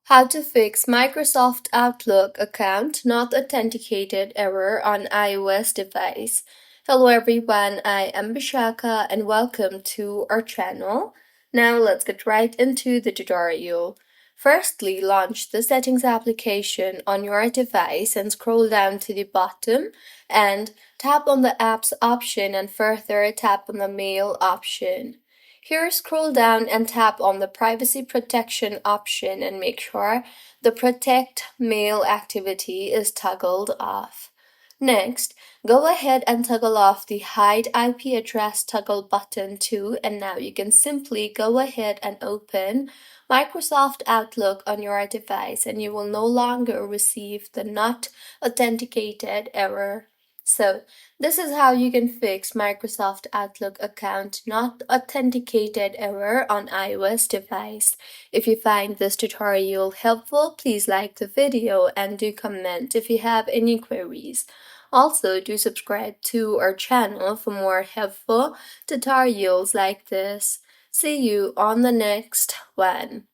How to fix Microsoft Outlook account not authenticated error on iOS device. Hello everyone, I am Bishaka and welcome to our channel. Now let's get right into the tutorial. Firstly, launch the settings application on your device and scroll down to the bottom and tap on the apps option and further tap on the mail option. Here, scroll down and tap on the privacy protection option and make sure the protect mail activity is toggled off. Next, go ahead and toggle off the hide IP address toggle button too, and now you can simply go ahead and open Microsoft Outlook on your device and you will no longer receive the not authenticated error. So, this is how you can fix Microsoft Outlook account not authenticated error on iOS device. If you find this tutorial helpful, please like the video and do comment if you have any queries. Also, do subscribe to our channel for more helpful tutorials like this. See you on the next one.